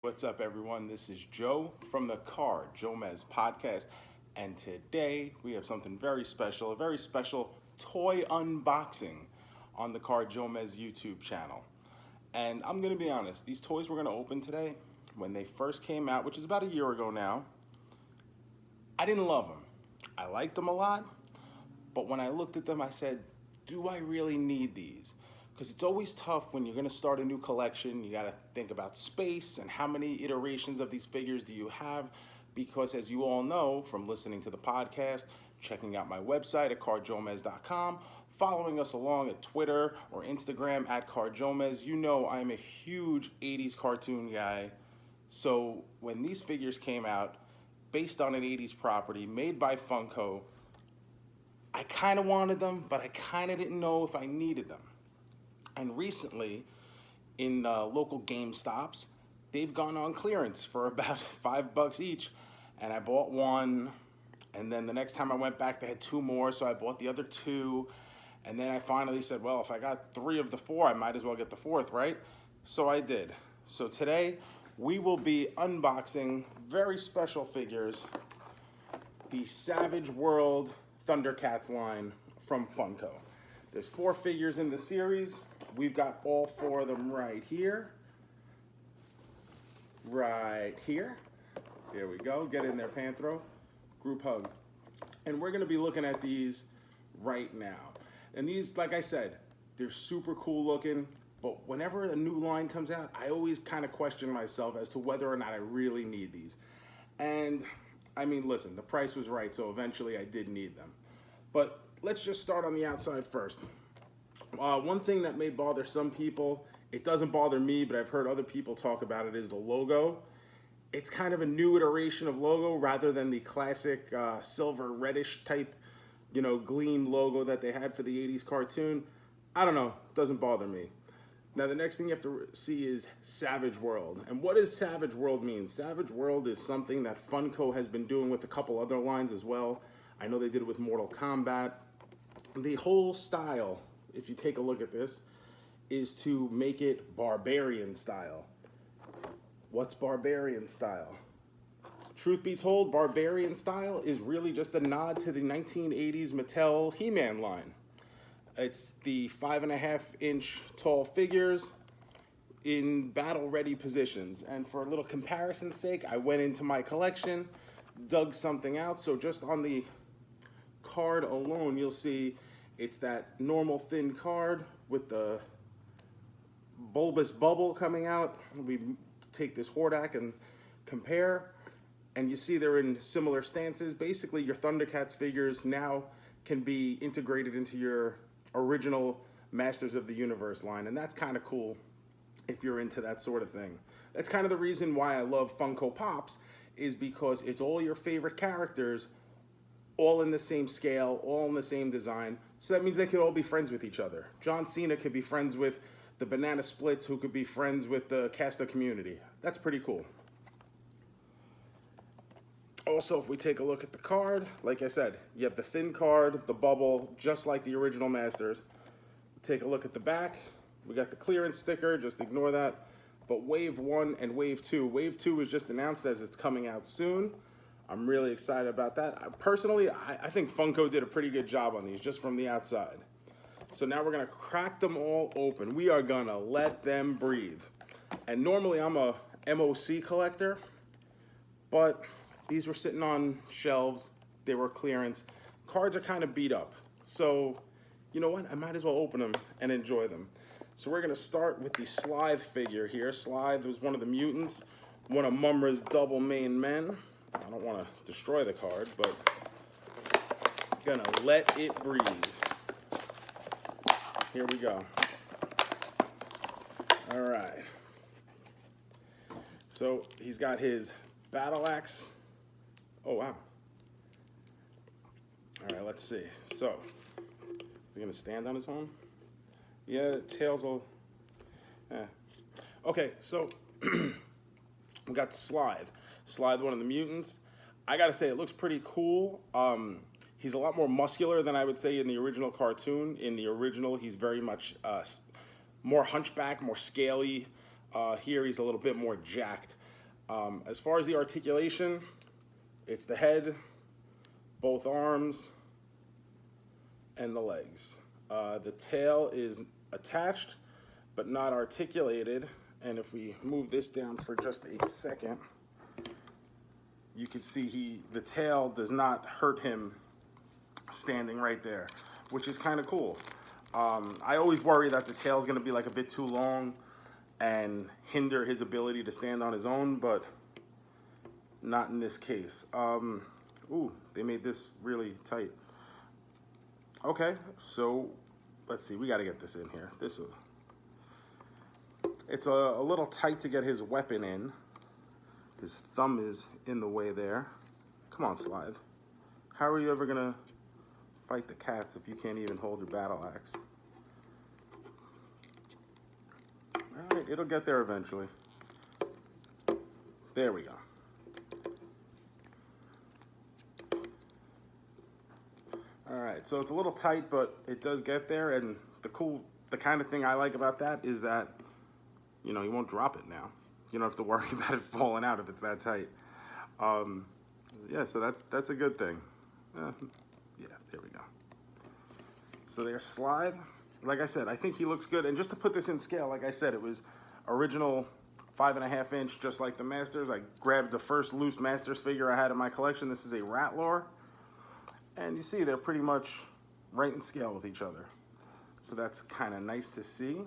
What's up, everyone? This is Joe from the Car JoeMeZ podcast, and today we have something very special, a very special toy unboxing on the Car JoeMeZ YouTube channel. And I'm going to be honest, these toys we're going to open today, when they first came out, which is about a year ago now, I didn't love them. I liked them a lot, but when I looked at them, I said, do I really need these? Because it's always tough when you're going to start a new collection. You got to think about space and how many iterations of these figures do you have, because as you all know from listening to the podcast, checking out my website at carjoemez.com, following us along at Twitter or Instagram at Car JoeMeZ, you know I'm a huge 80s cartoon guy. So when these figures came out based on an 80s property made by Funko, I kind of wanted them, but I kind of didn't know if I needed them. And recently, in local GameStops, they've gone on clearance for about $5 each. And I bought one, and then the next time I went back, they had two more, so I bought the other two. And then I finally said, well, if I got 3 of the 4, I might as well get the 4th, right? So I did. So today, we will be unboxing very special figures, the Savage World Thundercats line from Funko. There's 4 figures in the series. We've got all 4 of them right here. Right here. There we go. Get in there, Panthro. Group hug. And we're going to be looking at these right now. And these, like I said, they're super cool looking. But whenever a new line comes out, I always kind of question myself as to whether or not I really need these. And, I mean, listen, the price was right, so eventually I did need them. But let's just start on the outside first. One thing that may bother some people, it doesn't bother me, but I've heard other people talk about it, is the logo. It's kind of a new iteration of logo rather than the classic silver reddish type, gleam logo that they had for the 80s cartoon. I don't know, it doesn't bother me. Now the next thing you have to see is Savage World. And what does Savage World mean? Savage World is something that Funko has been doing with a couple other lines as well. I know they did it with Mortal Kombat. The whole style, if you take a look at this, is to make it barbarian style. What's barbarian style? Truth be told, barbarian style is really just a nod to the 1980s Mattel He-Man line. It's the 5.5-inch tall figures in battle-ready positions. And for a little comparison's sake, I went into my collection, dug something out. So just on the card alone, you'll see it's that normal thin card with the bulbous bubble coming out. We take this Hordak and compare, and you see they're in similar stances. Basically, your Thundercats figures now can be integrated into your original Masters of the Universe line, and that's kind of cool if you're into that sort of thing. That's kind of the reason why I love Funko Pops, is because it's all your favorite characters all in the same scale, all in the same design. So that means they could all be friends with each other. John Cena could be friends with the Banana Splits, who could be friends with the Casta Community. That's pretty cool. Also, if we take a look at the card, like I said, you have the thin card, the bubble, just like the original Masters. Take a look at the back. We got the clearance sticker, just ignore that. But Wave 1 and Wave 2. Wave 2 was just announced as it's coming out soon. I'm really excited about that. Personally, I think Funko did a pretty good job on these, just from the outside. So now we're gonna crack them all open. We are gonna let them breathe. And normally I'm a MOC collector, but these were sitting on shelves. They were clearance. Cards are kind of beat up. So, you know what? I might as well open them and enjoy them. So we're gonna start with the Slithe figure here. Slithe was one of the mutants, one of Mumm-Ra's double main men. I don't want to destroy the card, but I'm gonna let it breathe. Here we go. All right. So he's got his battle axe. Oh, wow. All right, let's see. So, is he gonna stand on his own? Yeah, the tails will, Okay, so we got Slithe. Slithe, one of the mutants. I gotta say, it looks pretty cool. He's a lot more muscular than I would say in the original cartoon. In the original, he's very much more hunchback, more scaly. Here, he's a little bit more jacked. As far as the articulation, it's the head, both arms, and the legs. The tail is attached, but not articulated. And if we move this down for just a second, you can see the tail does not hurt him standing right there, which is kind of cool. I always worry that the tail's gonna be like a bit too long and hinder his ability to stand on his own, but not in this case. Ooh, they made this really tight. Okay, so let's see, we gotta get this in here. It's a little tight to get his weapon in. His thumb is in the way there. Come on, Slide. How are you ever gonna fight the cats if you can't even hold your battle axe? All right, it'll get there eventually. There we go. All right, so it's a little tight, but it does get there. And the kind of thing I like about that is that, you know, you won't drop it now. You don't have to worry about it falling out if it's that tight. Yeah, so that's a good thing. Yeah, there we go. So there's Slide. Like I said, I think he looks good. And just to put this in scale, like I said, it was original 5.5 inch, just like the Masters. I grabbed the first loose Masters figure I had in my collection. This is a Rattler. And you see they're pretty much right in scale with each other. So that's kind of nice to see.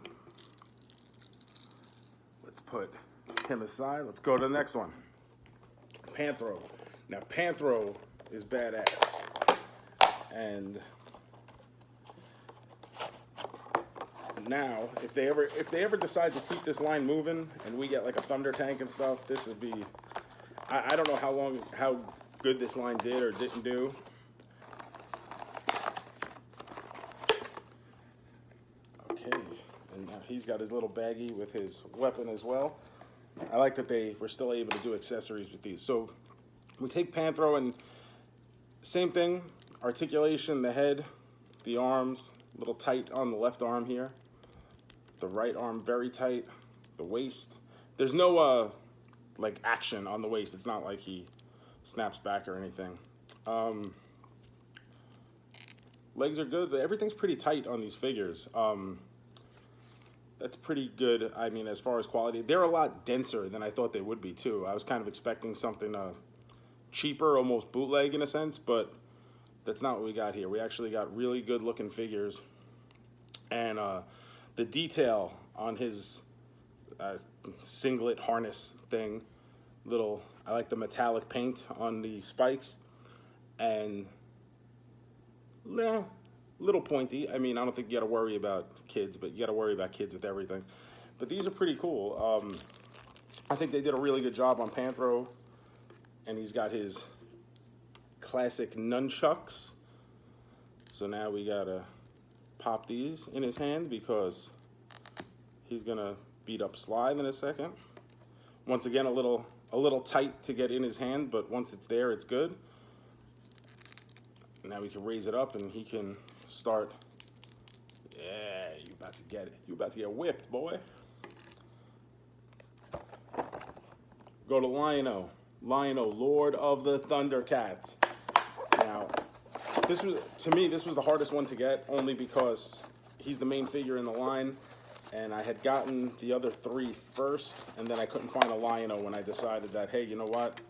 Let's put him aside. Let's go to the next one. Panthro. Now Panthro is badass. And now, if they ever decide to keep this line moving and we get like a Thunder Tank and stuff, this would be, I don't know how good this line did or didn't do. Okay, and now he's got his little baggie with his weapon as well. I like that they were still able to do accessories with these. So we take Panthro and same thing, articulation, the head, the arms, a little tight on the left arm here. The right arm very tight, the waist. There's no like action on the waist. It's not like he snaps back or anything. Legs are good. Everything's pretty tight on these figures. That's pretty good. I mean, as far as quality, they're a lot denser than I thought they would be too. I was kind of expecting something cheaper, almost bootleg in a sense, but that's not what we got here. We actually got really good looking figures. And the detail on his singlet harness thing, I like the metallic paint on the spikes, and little pointy. I mean, I don't think you gotta worry about kids, but you gotta worry about kids with everything. But these are pretty cool. I think they did a really good job on Panthro, and he's got his classic nunchucks. So now we gotta pop these in his hand because he's gonna beat up Slide in a second. Once again, a little tight to get in his hand, but once it's there, it's good. Now we can raise it up and he can start. Yeah, you about to get it. You about to get whipped, boy. Go to Liono. Liono, Lord of the Thundercats. Now, to me, this was the hardest one to get, only because he's the main figure in the line, and I had gotten the other three first, and then I couldn't find a Liono when I decided that, hey, you know what?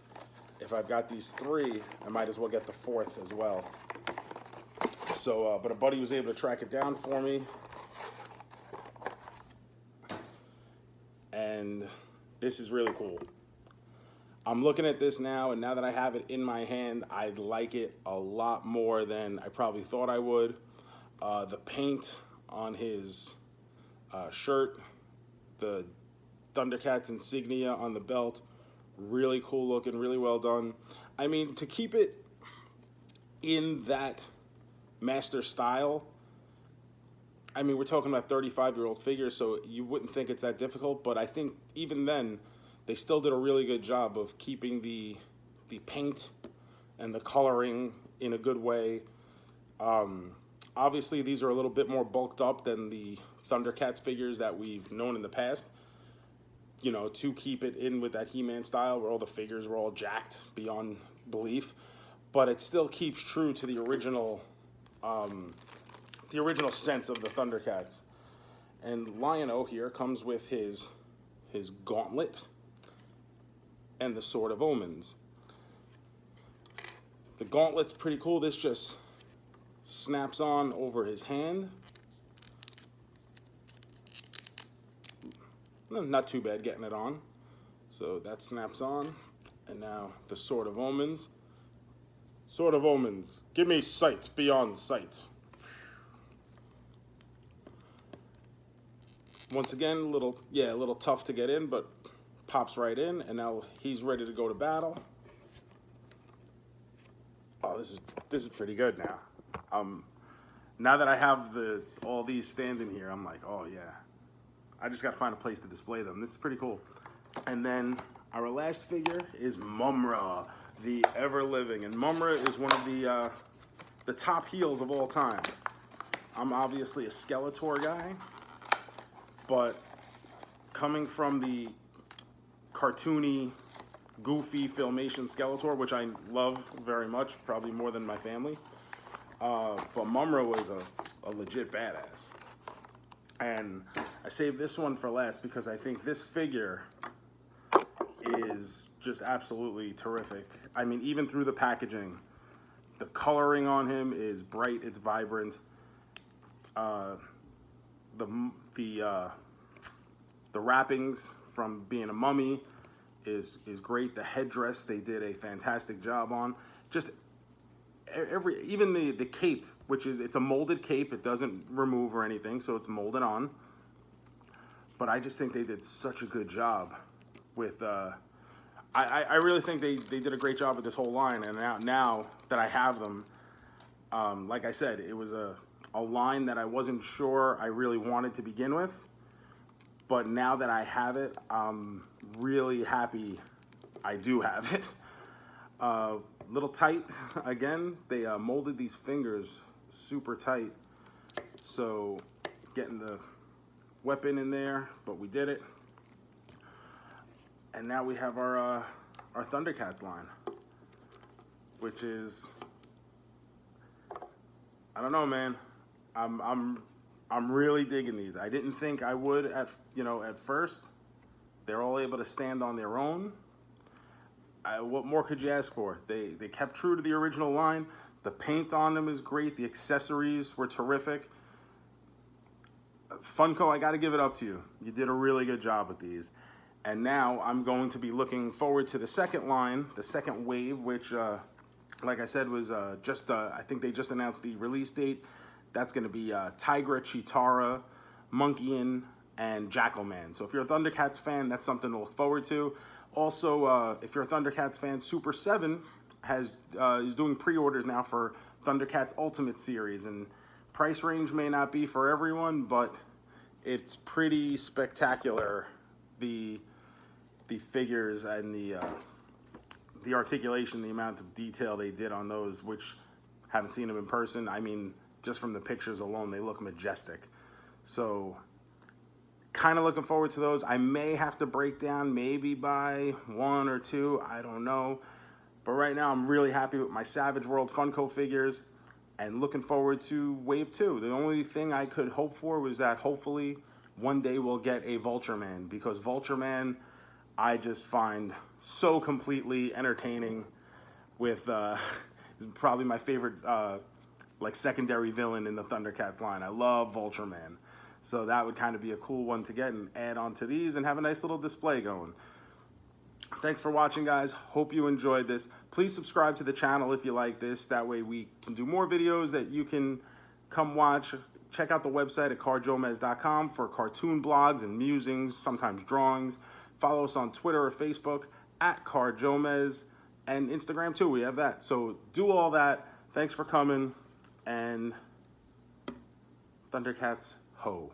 If I've got these three, I might as well get the fourth as well. So, but a buddy was able to track it down for me, and this is really cool. I'm looking at this now, and now that I have it in my hand, I like it a lot more than I probably thought I would. The paint on his shirt, the Thundercats insignia on the belt, really cool looking, really well done. I mean, to keep it in that master style, I mean, we're talking about 35-year-old figures, so you wouldn't think it's that difficult, but I think even then, they still did a really good job of keeping the paint and the coloring in a good way. Obviously, these are a little bit more bulked up than the Thundercats figures that we've known in the past. you know, to keep it in with that He-Man style where all the figures were all jacked beyond belief, but it still keeps true to the original sense of the Thundercats. And Liono here comes with his gauntlet and the Sword of Omens. The gauntlet's pretty cool. This just snaps on over his hand. Not too bad getting it on. So that snaps on. And now the Sword of Omens. Sword of Omens, give me sight beyond sight. Once again, a little tough to get in, but pops right in, and now he's ready to go to battle. Oh, this is pretty good now. Now that I have all these standing here, I'm like, oh yeah. I just gotta find a place to display them. This is pretty cool. And then our last figure is Mumm-Ra, the ever-living. And Mumm-Ra is one of the top heels of all time. I'm obviously a Skeletor guy, but coming from the cartoony, goofy Filmation Skeletor, which I love very much, probably more than my family, but Mumm-Ra was a legit badass. And I saved this one for last because I think this figure is just absolutely terrific. I mean, even through the packaging, the coloring on him is bright, it's vibrant. The wrappings from being a mummy is great. The headdress they did a fantastic job on. Just even the cape, which is, it's a molded cape. It doesn't remove or anything, so it's molded on. But I just think they did such a good job with. I really think they did a great job with this whole line. And now that I have them, like I said, it was a line that I wasn't sure I really wanted to begin with. But now that I have it, I'm really happy I do have it. Little tight, again, they molded these fingers super tight. So getting the weapon in there, but we did it. And now we have our Thundercats line, which is, I don't know, man. I'm really digging these. I didn't think I would at first. They're all able to stand on their own. What more could you ask for? They kept true to the original line. The paint on them is great. The accessories were terrific. Funko, I got to give it up to you. You did a really good job with these. And now I'm going to be looking forward to the second line, the second wave, which, like I said, was just, I think they just announced the release date. That's going to be Tigra, Chitara, Monkeyin, and Jackalman. So if you're a Thundercats fan, that's something to look forward to. Also, if you're a Thundercats fan, Super 7 is doing pre-orders now for Thundercats Ultimate Series. And price range may not be for everyone, but it's pretty spectacular. The figures and the articulation, the amount of detail they did on those, which haven't seen them in person. I mean, just from the pictures alone, they look majestic. So kind of looking forward to those. I may have to break down, maybe buy one or two, I don't know. But right now I'm really happy with my Savage World Funko figures and looking forward to Wave 2. The only thing I could hope for was that hopefully one day we'll get a Vulture Man, because Vulture Man I just find so completely entertaining with, is probably my favorite like secondary villain in the Thundercats line. I love Vulture Man. So that would kind of be a cool one to get and add on to these and have a nice little display going. Thanks for watching, guys. Hope you enjoyed this. Please subscribe to the channel if you like this. That way we can do more videos that you can come watch. Check out the website at carjoemez.com for cartoon blogs and musings, sometimes drawings. Follow us on Twitter or Facebook at Car JoeMeZ, and Instagram too. We have that. So do all that. Thanks for coming, and Thundercats ho.